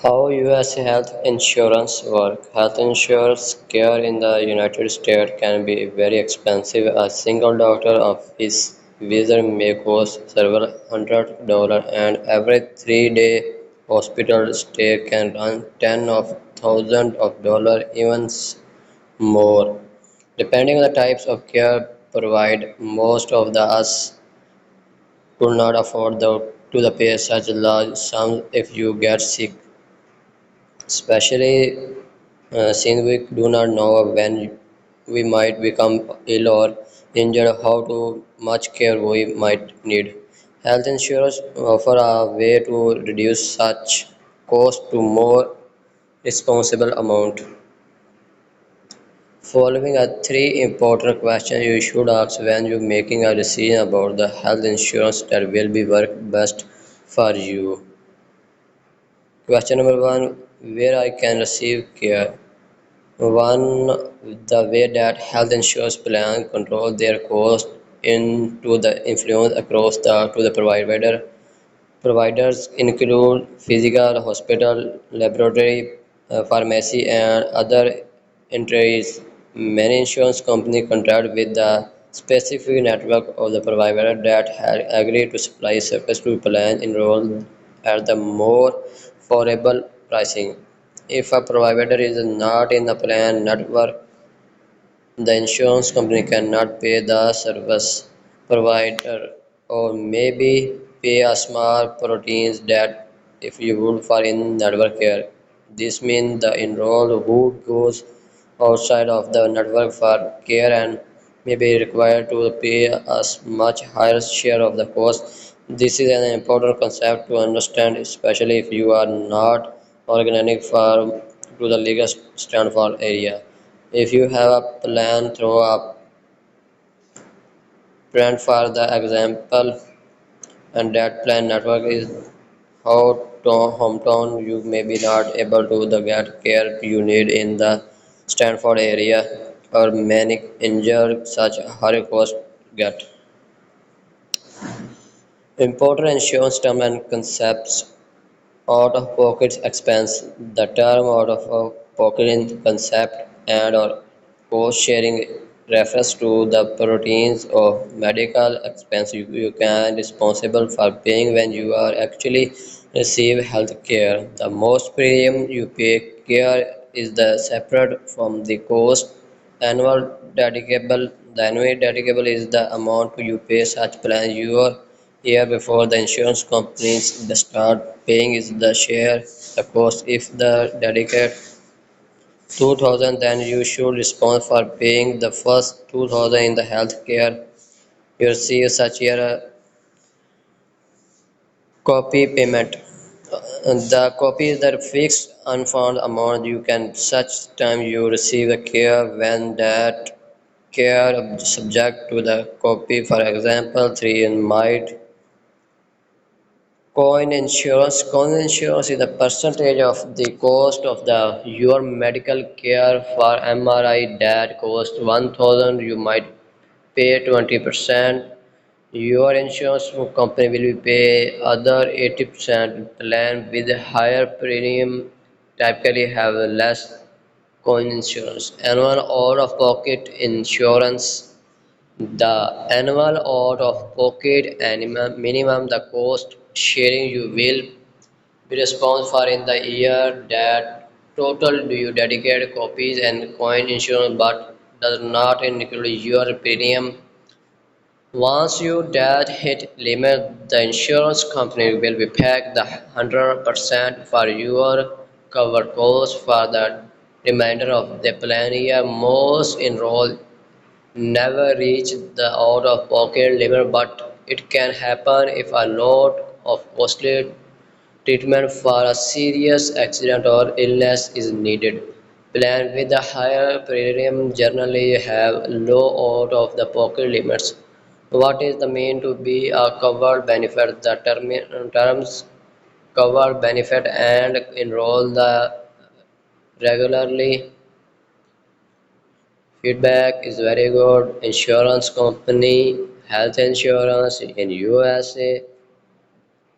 How US health insurance work? Health insurance care in the United States can be very expensive. A single doctor office visit may cost several $100 and every 3-day hospital stay can run tens of thousands of dollars, even more. Depending on the types of care provided, most of the us could not afford to the pay such large sums if you get sick, especially since we do not know when we might become ill or injured, how too much care we might need. Health insurance offer a way to reduce such cost to more responsible amount. Following are three important questions you should ask when you're making a decision about the health insurance that will be work best for you. Question number one, where I can receive care. One, the way that health insurance plans control their cost into the influence across to the provider. Providers include physical, hospital, laboratory, pharmacy, and other entities. Many insurance companies contract with the specific network of the provider that had agreed to supply service to plan enrolled at the more favorable pricing. If a provider is not in the plan network, the insurance company cannot pay the service provider or maybe pay a small proteins that if you would for in-network care. This means the enrolled who goes outside of the network for care and may be required to pay a much higher share of the cost. This is an important concept to understand, especially if you are not organic for to the legal Stanford area. If you have a plan through a plan for the example and that plan network is out of hometown, you may be not able to the get care you need in the Stanford area or many injured such high cost get. Important insurance terms and concepts. Out-of-pocket expense: the term out-of-pocket in concept and/or cost-sharing refers to the periods of medical expense you can responsible for paying when you are actually receive health care. The most premium you pay care is the separate from the cost. Annual deductible: the annual deductible is the amount you pay such plan your year before the insurance companies start paying is the share the cost. If the dedicate 2000, then you should respond for paying the first 2000 in the health care you receive such year copy payment. The copy is the fixed unfound amount you can such time you receive the care when that care subject to the copy. For example, 3 in might coin insurance is the percentage of the cost of the your medical care. For MRI that cost 1000, you might pay 20%. Your insurance company will pay other 80%. Plan with a higher premium typically have less coin insurance. Annual out-of-pocket insurance: the annual out-of-pocket minimum the cost sharing you will be responsible for in the year that total do you dedicate copies and coin insurance but does not include your premium. Once you that hit limit, the insurance company will be paying the 100% for your covered costs for the remainder of the plan year. Most enrolled never reach the out-of-pocket limit, but it can happen if a lot of costly treatment for a serious accident or illness is needed. Plans with a higher premium generally have low out-of-the-pocket limits. What is the mean to be a covered benefit? The terms covered benefit and enroll the regularly. Feedback is very good. Insurance company, health insurance in USA